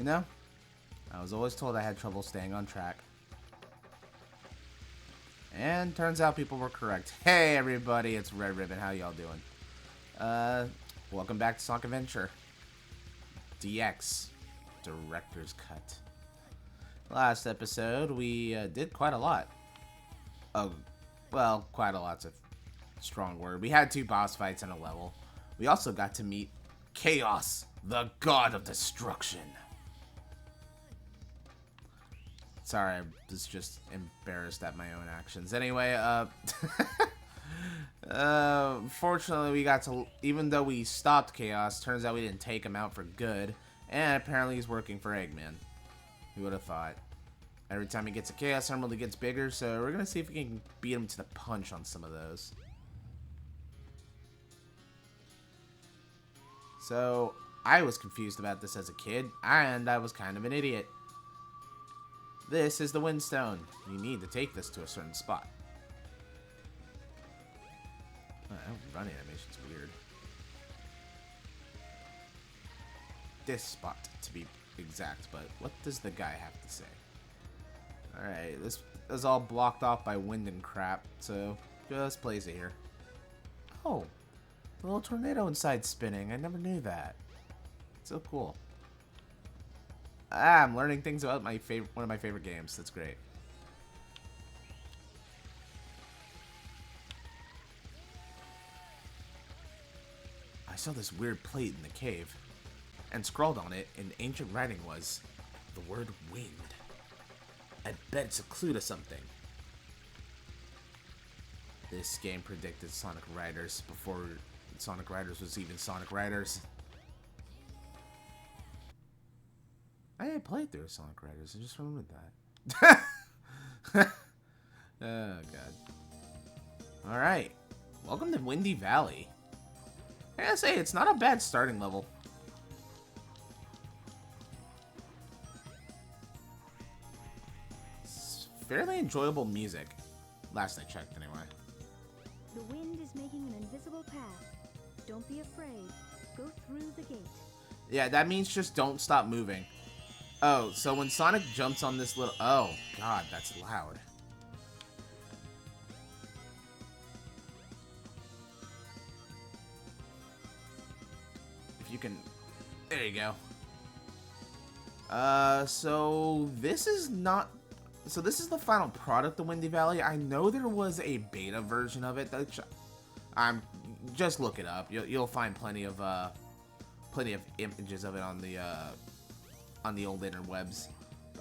You know, I was always told I had trouble staying on track. And turns out people were correct. Hey everybody, it's Red Ribbon. How y'all doing? Welcome back to Sonic Adventure DX Director's Cut. Last episode, we did quite a lot. Oh, well, quite a lot's a strong word. We had 2 boss fights and a level. We also got to meet Chaos, the God of Destruction. Sorry, I was just embarrassed at my own actions. Anyway, fortunately we got to, even though we stopped Chaos, turns out we didn't take him out for good. And apparently he's working for Eggman. Who would have thought? Every time he gets a Chaos Emerald, he gets bigger, so we're gonna see if we can beat him to the punch on some of those. So, I was confused about this as a kid, and I was kind of an idiot. This is the Windstone. You need to take this to a certain spot. That running animation's weird. This spot, to be exact, but what does the guy have to say? Alright, this is all blocked off by wind and crap, so just place it here. Oh, the little tornado inside spinning. I never knew that. So cool. I'm learning things about my one of my favorite games. That's great. I saw this weird plate in the cave, and scrawled on it in ancient writing was the word wind. I bet it's a clue to something. This game predicted Sonic Riders before Sonic Riders was even Sonic Riders. I had played through Sonic Riders. I just remembered that. Oh, God. Alright. Welcome to Windy Valley. I gotta say, it's not a bad starting level. It's fairly enjoyable music. Last I checked, anyway. The wind is making an invisible path. Don't be afraid. Go through the gate. Yeah, that means just don't stop moving. Oh, so when Sonic jumps on this little... Oh, God, that's loud. If you can... There you go. So this is not... So this is the final product of Windy Valley. I know there was a beta version of it. Just look it up. You'll find plenty of images of it on the old interwebs.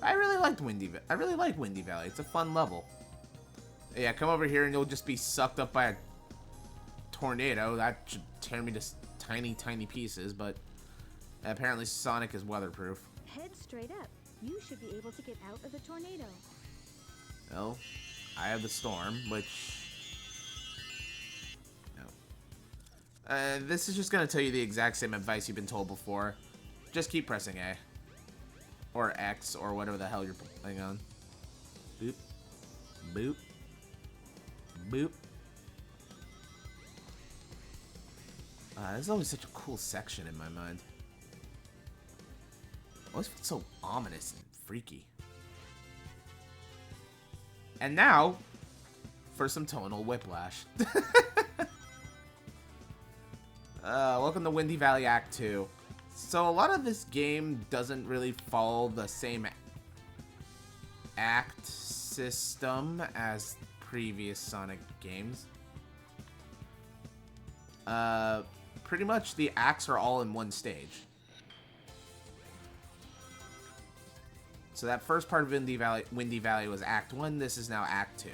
I really like Windy Valley. It's a fun level. Yeah, come over here and you'll just be sucked up by a tornado. That should tear me to tiny, tiny pieces, but apparently Sonic is weatherproof. Head straight up. You should be able to get out of the tornado. Well, I have the storm, which... No. This is just going to tell you the exact same advice you've been told before. Just keep pressing A. Or X, or whatever the hell you're playing on. Boop. Boop. Boop. There's always such a cool section in my mind. It always feels so ominous and freaky. And now, for some tonal whiplash. Welcome to Windy Valley Act 2. So a lot of this game doesn't really follow the same act system as previous Sonic games. Pretty much the acts are all in one stage. So that first part of Windy Valley was Act 1. This is now Act 2.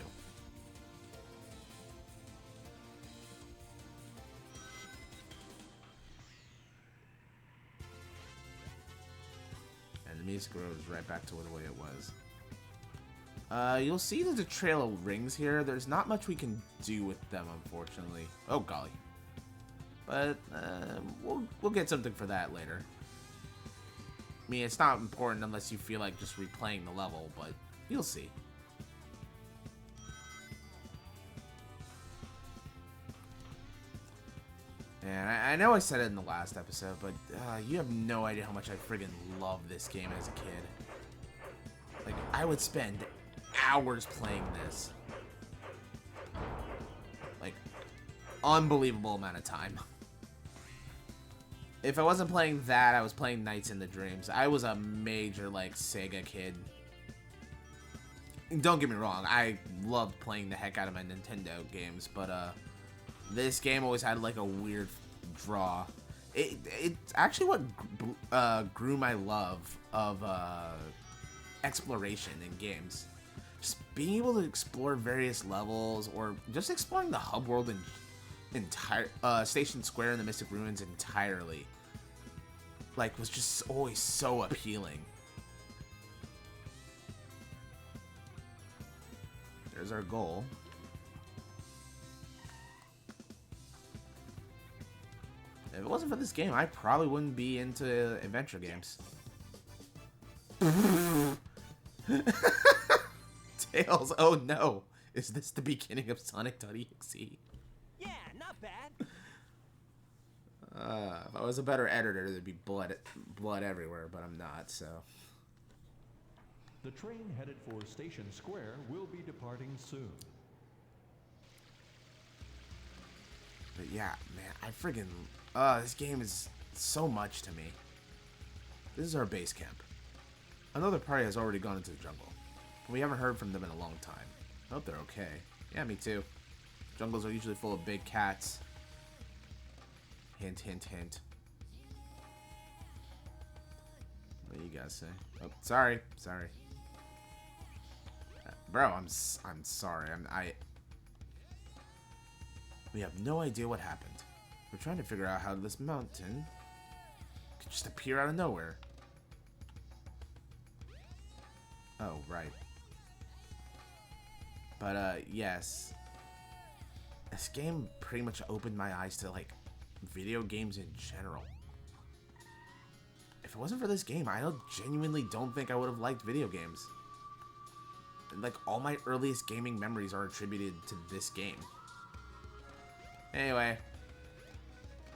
And the music goes right back to the way it was. You'll see there's a trail of rings here. There's not much we can do with them, unfortunately. Oh, golly. But we'll get something for that later. I mean, it's not important unless you feel like just replaying the level, but you'll see. And I know I said it in the last episode, but you have no idea how much I friggin' love this game as a kid. Like, I would spend hours playing this. Like, unbelievable amount of time. If I wasn't playing that, I was playing Nights in the Dreams. I was a major, like, Sega kid. Don't get me wrong, I loved playing the heck out of my Nintendo games, but, this game always had, like, a weird draw. It's actually what grew my love of, exploration in games. Just being able to explore various levels, or just exploring the hub world in entire Station Square and the Mystic Ruins entirely, like, was just always so appealing. There's our goal. If it wasn't for this game, I probably wouldn't be into adventure games. Tails, oh no. Is this the beginning of Sonic.exe? Yeah, not bad. If I was a better editor, there'd be blood everywhere, but I'm not, so. The train headed for Station Square will be departing soon. But yeah, man, I friggin'... this game is so much to me. This is our base camp. Another party has already gone into the jungle. We haven't heard from them in a long time. I hope they're okay. Yeah, me too. Jungles are usually full of big cats. Hint, hint, hint. What do you guys say? Oh, sorry. Sorry. Bro, I'm sorry. We have no idea what happened. We're trying to figure out how this mountain could just appear out of nowhere. Oh, right. But, yes. This game pretty much opened my eyes to, like, video games in general. If it wasn't for this game, I genuinely don't think I would have liked video games. Like, all my earliest gaming memories are attributed to this game. Anyway,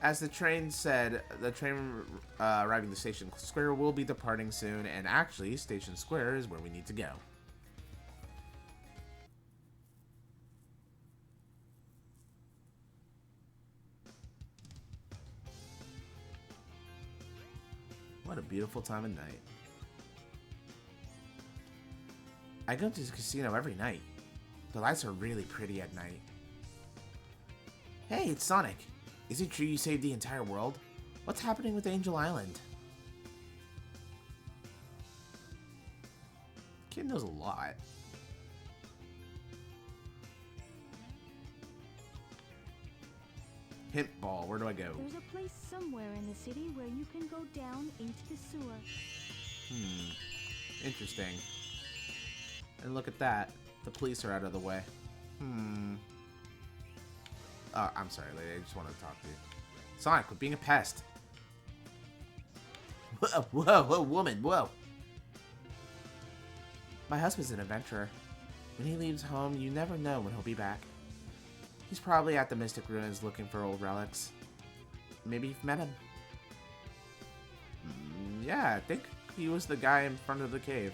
as the train said, the train arriving at Station Square will be departing soon, and actually, Station Square is where we need to go. What a beautiful time of night. I go to the casino every night. The lights are really pretty at night. Hey, it's Sonic. Is it true you saved the entire world? What's happening with Angel Island? Kid knows a lot. Hint ball, where do I go? There's a place somewhere in the city where you can go down into the sewer. Interesting. And look at that. The police are out of the way. I'm sorry, lady. I just wanted to talk to you. Sonic, quit being a pest. Whoa, whoa, whoa, woman, whoa. My husband's an adventurer. When he leaves home, you never know when he'll be back. He's probably at the Mystic Ruins looking for old relics. Maybe you've met him. Yeah, I think he was the guy in front of the cave.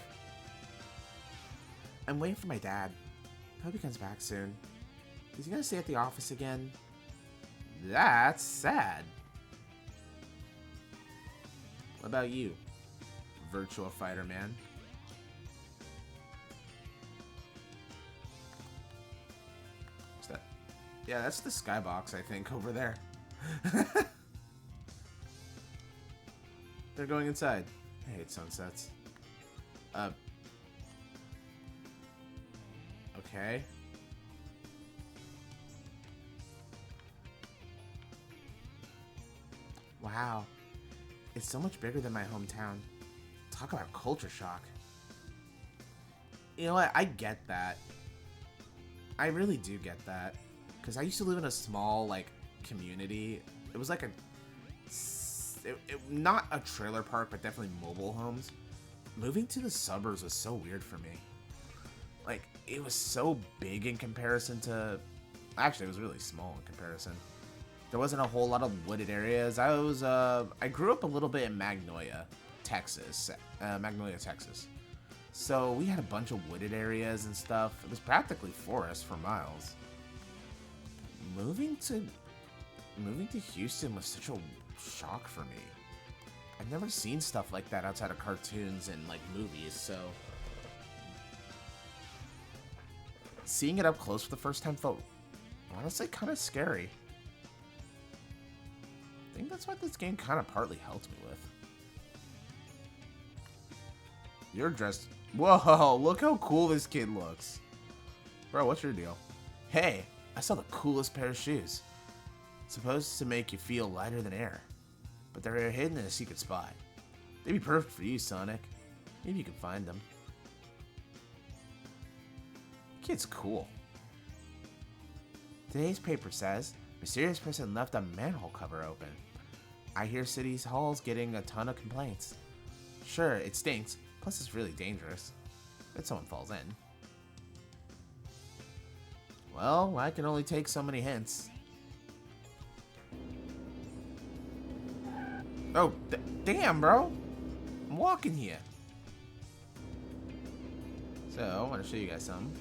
I'm waiting for my dad. I hope he comes back soon. Is he gonna stay at the office again? That's sad. What about you, Virtua Fighter man? What's that? Yeah, that's the skybox, I think, over there. They're going inside. I hate sunsets. Okay. Wow. It's so much bigger than my hometown. Talk about culture shock. You know what? I get that. I really do get that. Because I used to live in a small, like, community. It was like a... not a trailer park, but definitely mobile homes. Moving to the suburbs was so weird for me. Like, it was so big in comparison to... Actually, it was really small in comparison. there wasn't a whole lot of wooded areas. I grew up a little bit in Magnolia, Texas. So we had a bunch of wooded areas and stuff. It was practically forest for miles. Moving to Houston was such a shock for me. I've never seen stuff like that outside of cartoons and like movies, so seeing it up close for the first time felt honestly kind of scary. I think that's what this game kind of partly helped me with. You're dressed. Whoa, look how cool this kid looks. Bro, what's your deal? Hey, I saw the coolest pair of shoes. Supposed to make you feel lighter than air, but they're hidden in a secret spot. They'd be perfect for you, Sonic. Maybe you can find them. Kid's cool. Today's paper says, mysterious person left a manhole cover open. I hear City's Hall's getting a ton of complaints. Sure, it stinks, plus it's really dangerous. If someone falls in. Well, I can only take so many hints. Oh, damn, bro. I'm walking here. So, I want to show you guys something.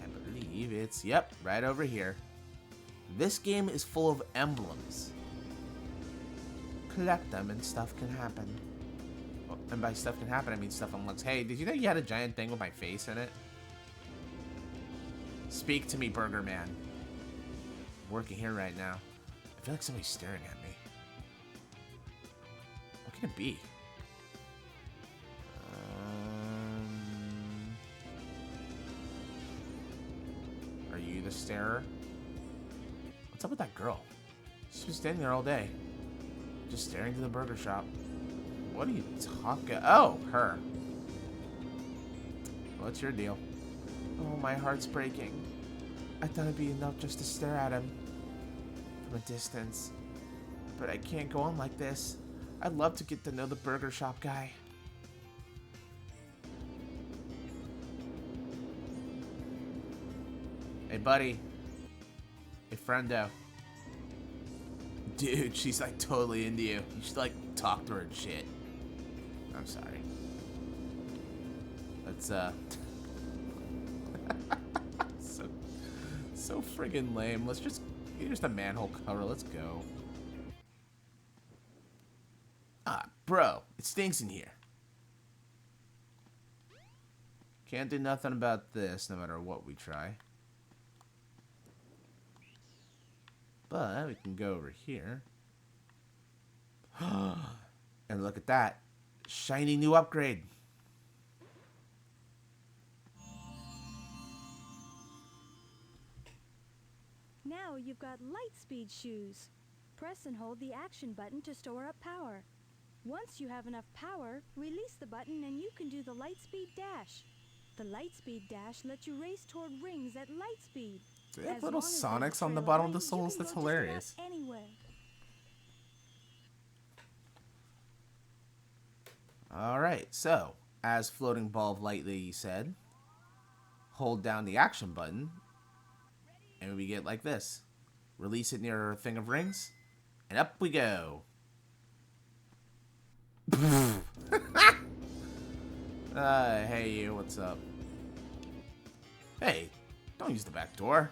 I believe it's, yep, right over here. This game is full of emblems. Collect them and stuff can happen. Oh, and by stuff can happen, I mean stuff unlocks. Hey, did you know you had a giant thing with my face in it? Speak to me, Burger Man. I'm working here right now. I feel like somebody's staring at me. What can it be? Are you the starer? What's up with that girl? She's been standing there all day. Just staring to the burger shop. What are you talking? Oh, her. What's your deal? Oh, my heart's breaking. I thought it'd be enough just to stare at him from a distance. But I can't go on like this. I'd love to get to know the burger shop guy. Hey, buddy. Hey, friendo. Dude, she's like totally into you. You should like talk to her and shit. I'm sorry. Let's so friggin' lame. Let's just here's a manhole cover. Let's go. Ah, bro, it stinks in here. Can't do nothing about this, no matter what we try. But we can go over here. And look at that. Shiny new upgrade. Now you've got light speed shoes. Press and hold the action button to store up power. Once you have enough power, release the button and you can do the light speed dash. The light speed dash lets you race toward rings at light speed. They have little Sonics on the bottom of the souls. That's hilarious. Alright, so, as Floating Ball of Light Lady said, hold down the action button, and we get like this. Release it near a thing of rings, and up we go. Hey you, what's up? Hey, don't use the back door.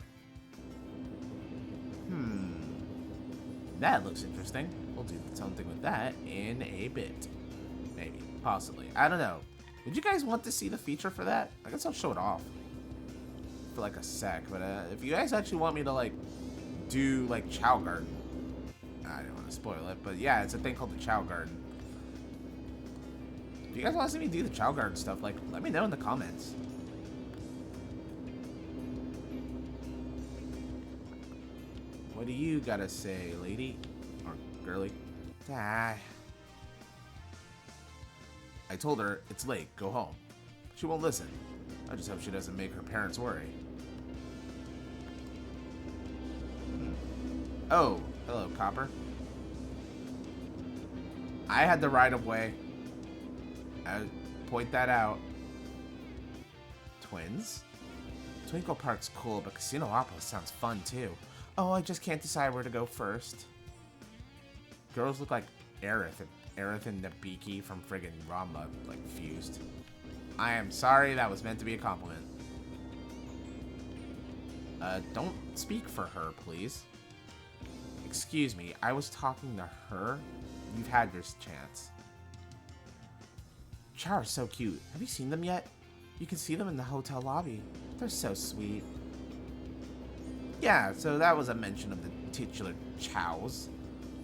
That looks interesting. We'll do something with that in a bit. Maybe. Possibly. I don't know. Would you guys want to see the feature for that? I guess I'll show it off for like a sec. But if you guys actually want me to like do like Chow Garden, I don't want to spoil it. But yeah, it's a thing called the Chow Garden. If you guys want to see me do the Chow Garden stuff, like let me know in the comments. What do you gotta say, lady? Or girly? Ah. I told her, it's late, go home. She won't listen. I just hope she doesn't make her parents worry. Oh, hello, Copper. I had the right of way. I point that out. Twins? Twinkle Park's cool, but Casino Opera sounds fun too. Oh, I just can't decide where to go first. Girls look like Aerith and Nabiki from friggin' Ramba, like, fused. I am sorry, that was meant to be a compliment. Don't speak for her, please. Excuse me, I was talking to her? You've had your chance. Char are so cute. Have you seen them yet? You can see them in the hotel lobby. They're so sweet. Yeah, so that was a mention of the titular chows.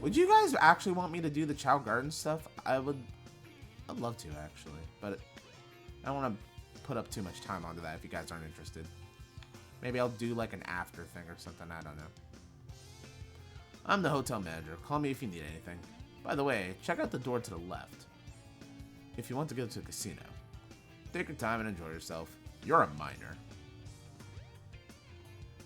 Would you guys actually want me to do the Chow Garden stuff? I'd love to, actually. But I don't want to put up too much time onto that if you guys aren't interested. Maybe I'll do like an after thing or something, I don't know. I'm the hotel manager. Call me if you need anything. By the way, check out the door to the left. If you want to go to a casino. Take your time and enjoy yourself. You're a minor.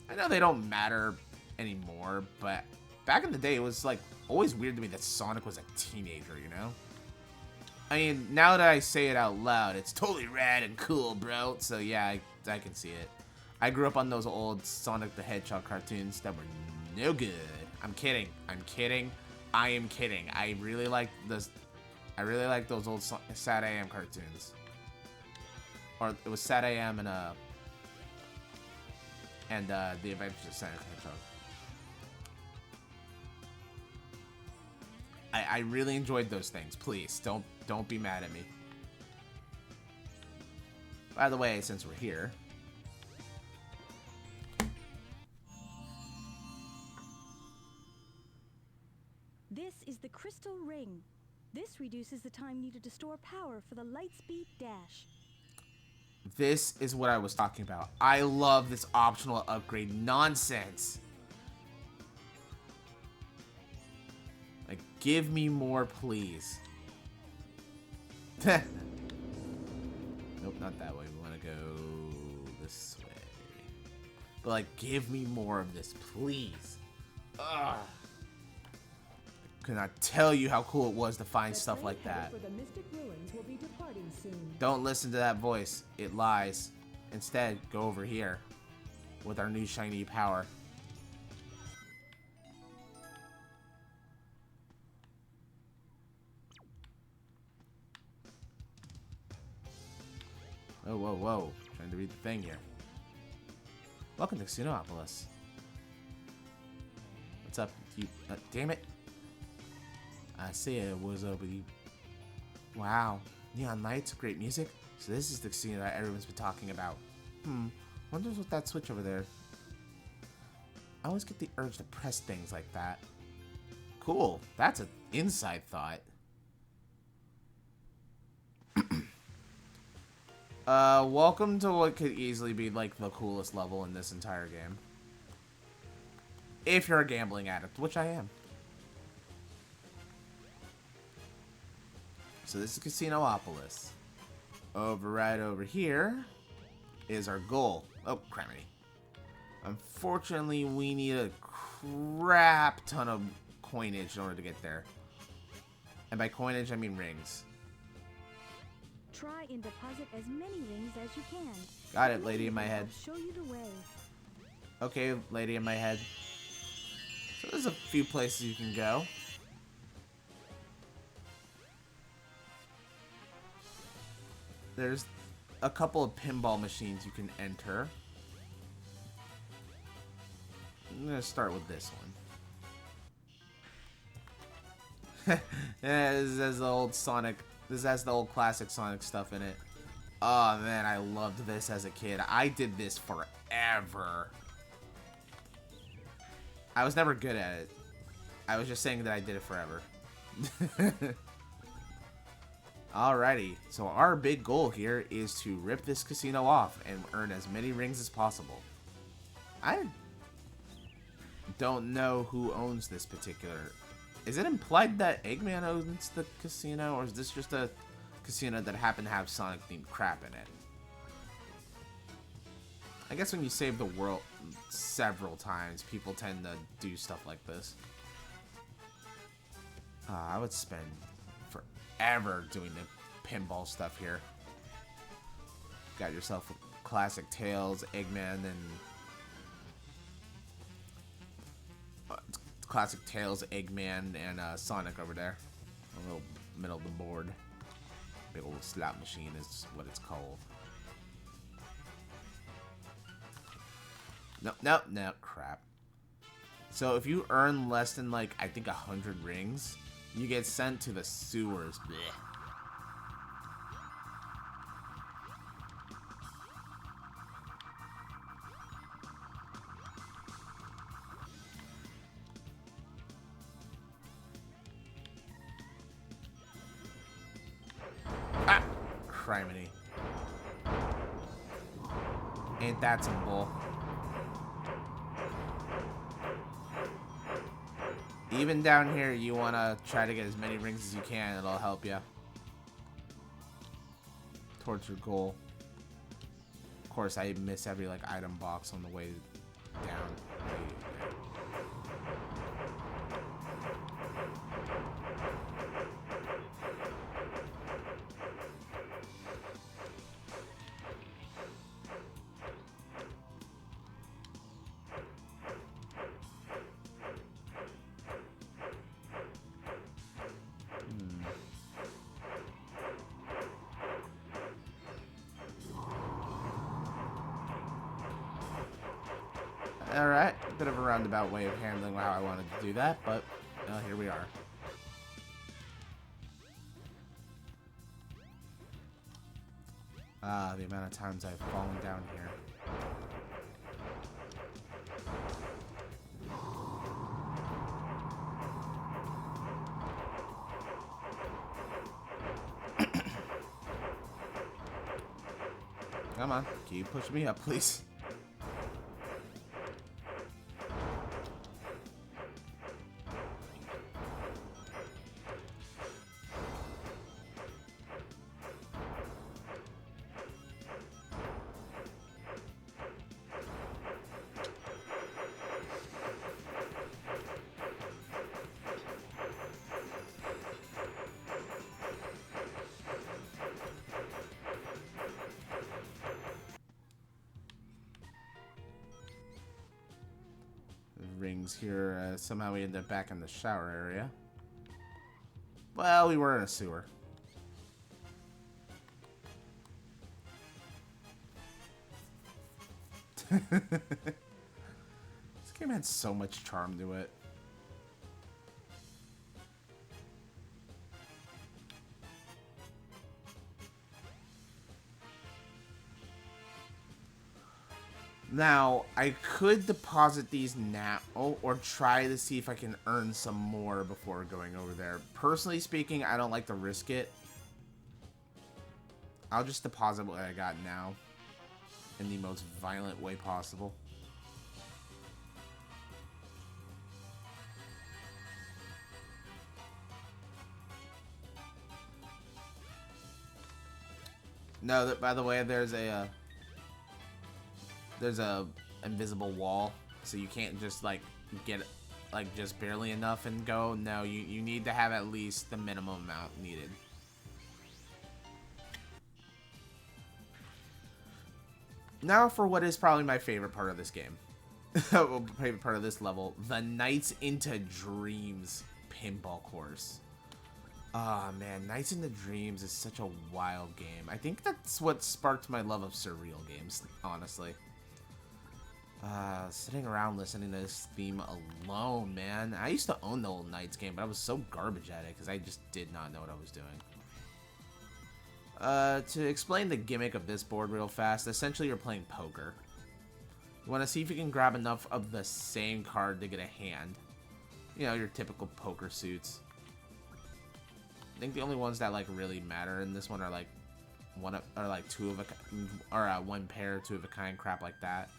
I know they don't matter anymore, but back in the day, it was like always weird to me that Sonic was a teenager, you know? I mean, now that I say it out loud, it's totally rad and cool, bro. So yeah, I can see it. I grew up on those old Sonic the Hedgehog cartoons that were no good. I'm kidding. I'm kidding. I am kidding. I really like this. I really like those old Sad AM cartoons. Or it was Sad AM and The Adventures of Sonic the Hedgehog. I really enjoyed those things. Please don't be mad at me. By the way, since we're here, This is the Crystal Ring. This reduces the time needed to store power for the Lightspeed Dash. this is what I was talking about. I love this optional upgrade nonsense. Like, give me more, please. Nope, not that way. We want to go this way. But, like, give me more of this, please. Ugh. Could not tell you how cool it was to find stuff like that. Don't listen to that voice. It lies. Instead, go over here with our new shiny power. Whoa, whoa, whoa. Trying to read the thing here. Welcome to Xenopolis. What's up, you? Damn it. I said, what's up with you? Wow. Neon lights, great music. So this is the casino that everyone's been talking about. Wonders what that switch over there. I always get the urge to press things like that. Cool. That's an inside thought. Welcome to what could easily be like the coolest level in this entire game. If you're a gambling addict, which I am. So this is Casinopolis. Right over here is our goal. Oh, criminy. Unfortunately, we need a crap ton of coinage in order to get there. And by coinage, I mean rings. Try and deposit as many rings as you can. Got it, lady in my head. I'll show you the way. Okay, lady in my head. So there's a few places you can go. There's a couple of pinball machines you can enter. I'm gonna start with this one. Yeah, this has the old Sonic. This has the old classic Sonic stuff in it. Oh man, I loved this as a kid. I did this forever. I was never good at it. I was just saying that I did it forever. Alrighty, so our big goal here is to rip this casino off and earn as many rings as possible. I don't know who owns this particular... Is it implied that Eggman owns the casino, or is this just a casino that happened to have Sonic-themed crap in it? I guess when you save the world several times, people tend to do stuff like this. I would spend forever doing the pinball stuff here. Got yourself a classic Tails, Eggman, and classic Tails, Eggman, and Sonic over there. A little middle of the board. Big old slot machine is what it's called. No, crap. So if you earn less than, like, I think 100 rings, you get sent to the sewers. Blech. Ah! Criminy. Ain't that some bull? Even down here, you want to try to get as many rings as you can. It'll help you towards your goal. Of course, I miss every, like, item box on the way down. Alright, bit of a roundabout way of handling how I wanted to do that, but here we are. Ah, the amount of times I've fallen down here. Come on, keep pushing me up, please. Rings here. Somehow we ended up back in the shower area. Well, we were in a sewer. This game had so much charm to it. Now, I could deposit these now, or try to see if I can earn some more before going over there. Personally speaking, I don't like to risk it. I'll just deposit what I got now in the most violent way possible. No, by the way, there's a invisible wall, so you can't just like get like just barely enough and go. No, you need to have at least the minimum amount needed. Now for what is probably my favorite part of this game. Favorite part of this level, the Nights into Dreams pinball course. Ah, man, Nights into Dreams is such a wild game. I think that's what sparked my love of surreal games, honestly. Sitting around listening to this theme alone, man. I used to own the old Nights game, but I was so garbage at it because I just did not know what I was doing. To explain the gimmick of this board real fast, essentially you're playing poker. You want to see if you can grab enough of the same card to get a hand. You know, your typical poker suits. I think the only ones that like really matter in this one are like two of a or one pair, two of a kind, crap like that.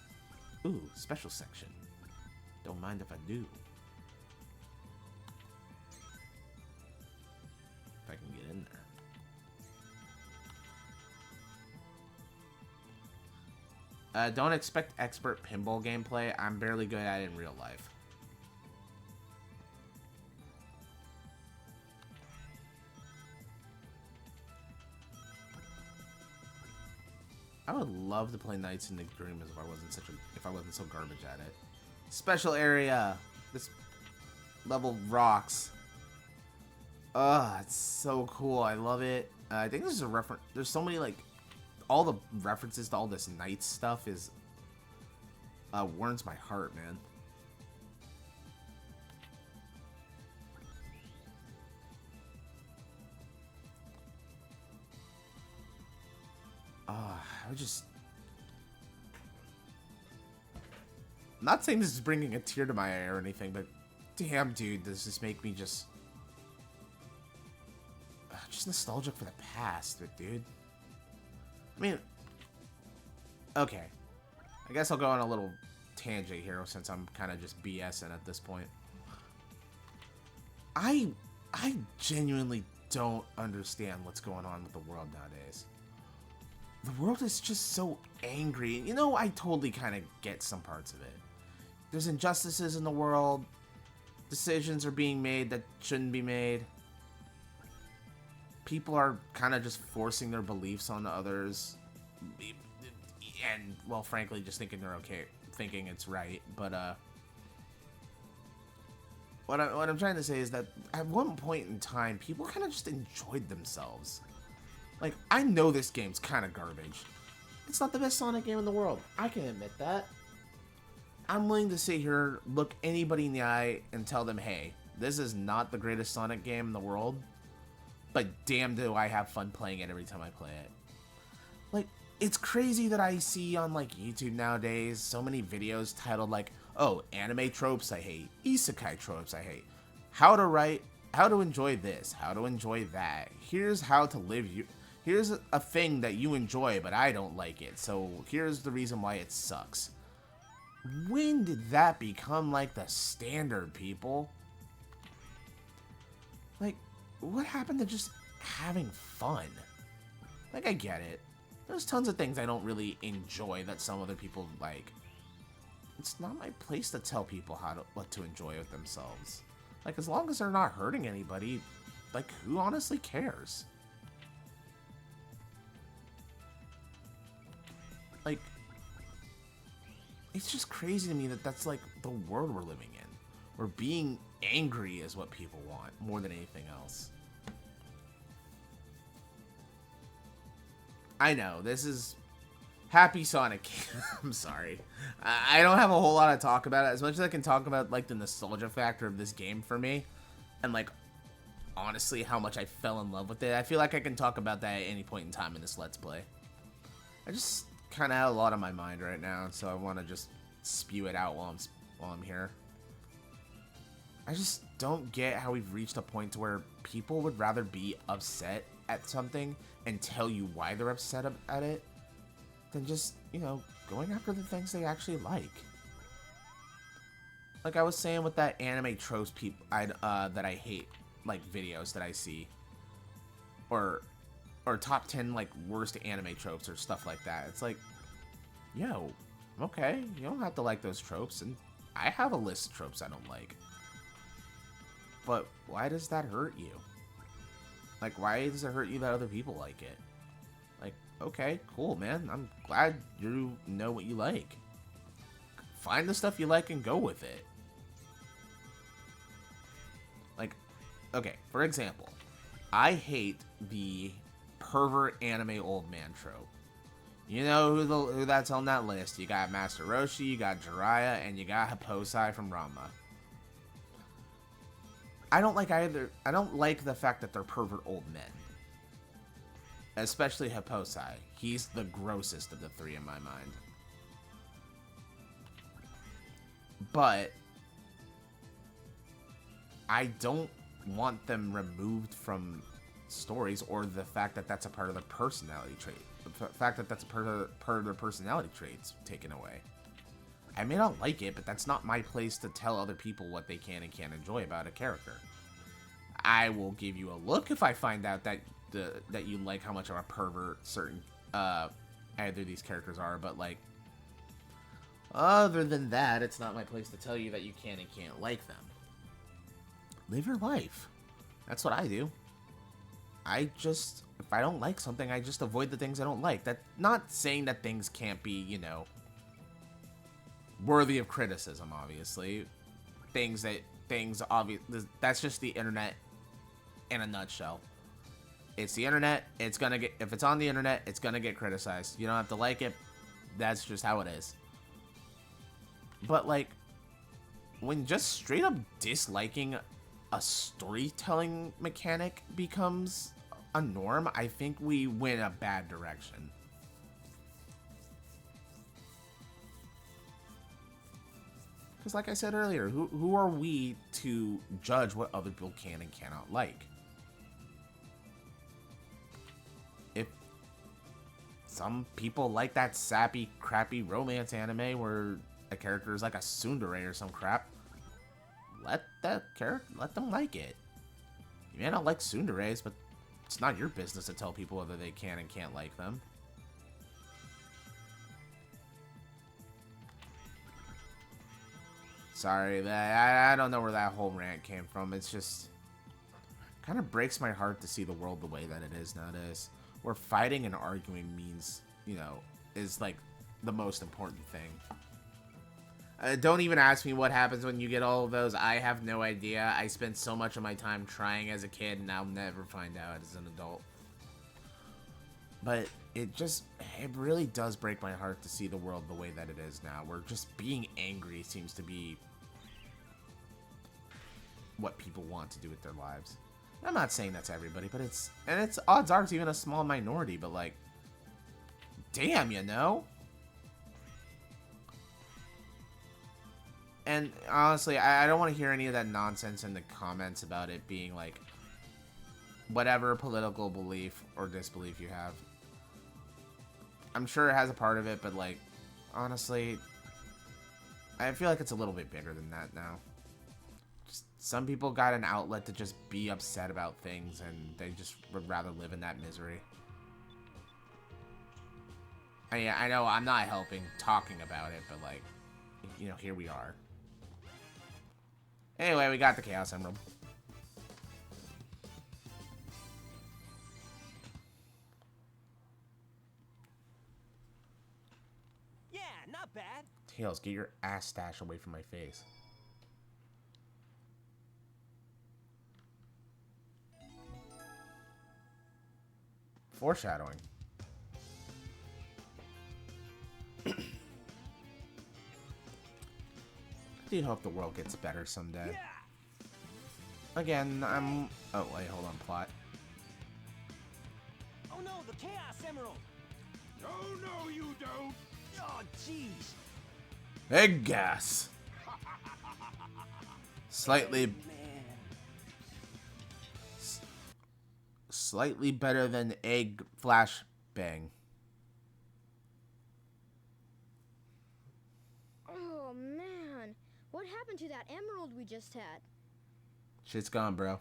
Ooh, special section. Don't mind if I do. If I can get in there. Don't expect expert pinball gameplay. I'm barely good at it in real life. I would love to play Nights into Dreams if I wasn't so garbage at it. Special area. level rocks. It's so cool. I love it. I think there's a reference. There's so many, like, all the references to all this night stuff is warms my heart, man. I just... I'm not saying this is bringing a tear to my eye or anything, but damn, dude, does this make me just nostalgic for the past, dude. I mean, okay. I guess I'll go on a little tangent here since I'm kind of just BSing at this point. I genuinely don't understand what's going on with the world nowadays. The world is just so angry. You know, I totally kind of get some parts of it. There's injustices in the world. Decisions are being made that shouldn't be made. People are kind of just forcing their beliefs on others. And, well, frankly, just thinking they're okay. Thinking it's right. But, what I'm trying to say is that at one point in time, people kind of just enjoyed themselves. Like, I know this game's kind of garbage. It's not the best Sonic game in the world. I can admit that. I'm willing to sit here, look anybody in the eye, and tell them, hey, this is not the greatest Sonic game in the world, but damn do I have fun playing it every time I play it. Like, it's crazy that I see on, like, YouTube nowadays so many videos titled, like, oh, anime tropes I hate, isekai tropes I hate, how to enjoy this, how to enjoy that, here's how to live here's a thing that you enjoy, but I don't like it, so here's the reason why it sucks. When did that become, like, the standard, people? Like, what happened to just having fun? Like, I get it. There's tons of things I don't really enjoy that some other people like. It's not my place to tell people what to enjoy with themselves. Like, as long as they're not hurting anybody, like, who honestly cares? Like, it's just crazy to me that that's, like, the world we're living in. Where being angry is what people want, more than anything else. I know, this is Happy Sonic. I'm sorry. I don't have a whole lot to talk about it. As much as I can talk about, like, the nostalgia factor of this game for me. And, like, honestly, how much I fell in love with it. I feel like I can talk about that at any point in time in this Let's Play. I just kind of have a lot on my mind right now, so I want to just spew it out while I'm here. I just don't get how we've reached a point to where people would rather be upset at something and tell you why they're upset at it than just, you know, going after the things they actually like. Like I was saying with that anime tropes that I hate, like, videos that I see, or top 10 like worst anime tropes or stuff like that. It's like, yo, okay, you don't have to like those tropes, and I have a list of tropes I don't like. But why does that hurt you? Like, why does it hurt you that other people like it? Like, okay, cool, man. I'm glad you know what you like. Find the stuff you like and go with it. Like, okay, for example, I hate the pervert anime old man trope. You know who that's on that list. You got Master Roshi, you got Jiraiya, and you got Hipposai from Ranma. I don't like either. I don't like the fact that they're pervert old men. Especially Hipposai. He's the grossest of the three in my mind. But I don't want them removed from stories, or the fact that that's a part of their personality trait. The fact that that's a part of their personality traits taken away. I may not like it, but that's not my place to tell other people what they can and can't enjoy about a character. I will give you a look if I find out that you like how much of a pervert certain either of these characters are, but like, other than that, it's not my place to tell you that you can and can't like them. Live your life. That's what I do. If I don't like something, I just avoid the things I don't like. That's not saying that things can't be, you know, worthy of criticism, obviously. things obvious. That's just the internet in a nutshell. It's the internet. It's gonna get, if it's on the internet, it's gonna get criticized. You don't have to like it. That's just how it is. But like, when just straight up disliking a storytelling mechanic becomes a norm, I think we went a bad direction. Because like I said earlier, who are we to judge what other people can and cannot like? If some people like that sappy, crappy romance anime where a character is like a tsundere or some crap, let them like it. You may not like tsunderes, but it's not your business to tell people whether they can and can't like them. Sorry, I don't know where that whole rant came from. It's just kind of breaks my heart to see the world the way that it is nowadays, where fighting and arguing means, you know, is like the most important thing. Don't even ask me what happens when you get all of those. I have no idea. I spent so much of my time trying as a kid, and I'll never find out as an adult. But it really does break my heart to see the world the way that it is now, where just being angry seems to be what people want to do with their lives. I'm not saying that's everybody, but it's odds are it's even a small minority, but like, damn, you know? And honestly, I don't want to hear any of that nonsense in the comments about it being like whatever political belief or disbelief you have. I'm sure it has a part of it, but like, honestly, I feel like it's a little bit bigger than that now. Just, some people got an outlet to just be upset about things, and they just would rather live in that misery. I know I'm not helping talking about it, but like, you know, here we are. Anyway, we got the Chaos Emerald. Yeah, not bad. Tails, get your ass stash away from my face. Foreshadowing. I do hope the world gets better someday. Yeah. Again, I'm... Oh, wait, hold on, plot. Oh no, the Chaos Emerald. No, you don't. Oh, jeez. Egg gas. Slightly... Man. Slightly better than egg flash bang. Oh man, what happened to that emerald we just had? Shit's gone, bro.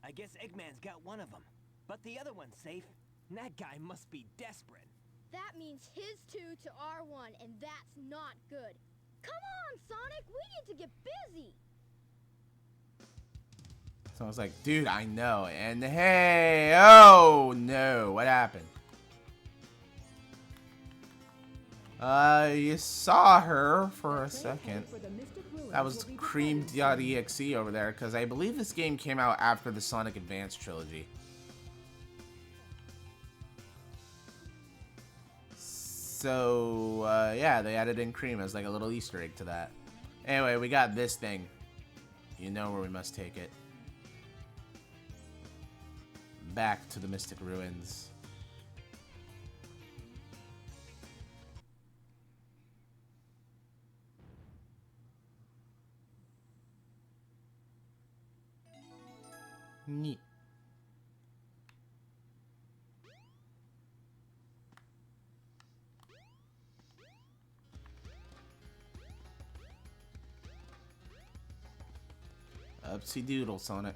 I guess Eggman's got one of them, but the other one's safe. That guy must be desperate. That means his 2 to our 1, and that's not good. Come on, Sonic, we need to get busy. So I was like, dude, I know. And hey, oh no, what happened? You saw her for a second. That was Cream.exe over there, because I believe this game came out after the Sonic Advance trilogy. So, yeah, they added in Cream as like a little Easter egg to that. Anyway, we got this thing. You know where we must take it. Back to the Mystic Ruins. Neat. Upsy doodle, Sonic.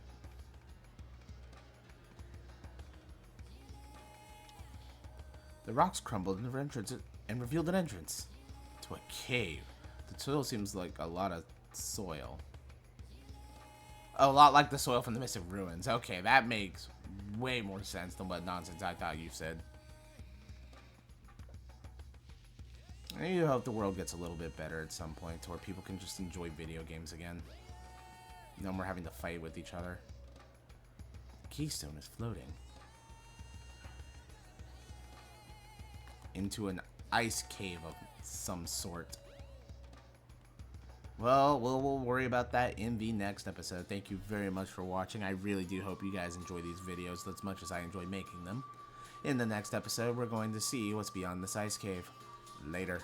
The rocks crumbled in the entrance and revealed an entrance to a cave. The soil seems like a lot of soil. A lot like the soil from the Mystic Ruins. Okay, that makes way more sense than what nonsense I thought you said. I do hope the world gets a little bit better at some point to where people can just enjoy video games again. No more having to fight with each other. The keystone is floating into an ice cave of some sort. Well, we'll worry about that in the next episode. Thank you very much for watching. I really do hope you guys enjoy these videos as much as I enjoy making them. In the next episode, we're going to see what's beyond this ice cave. Later.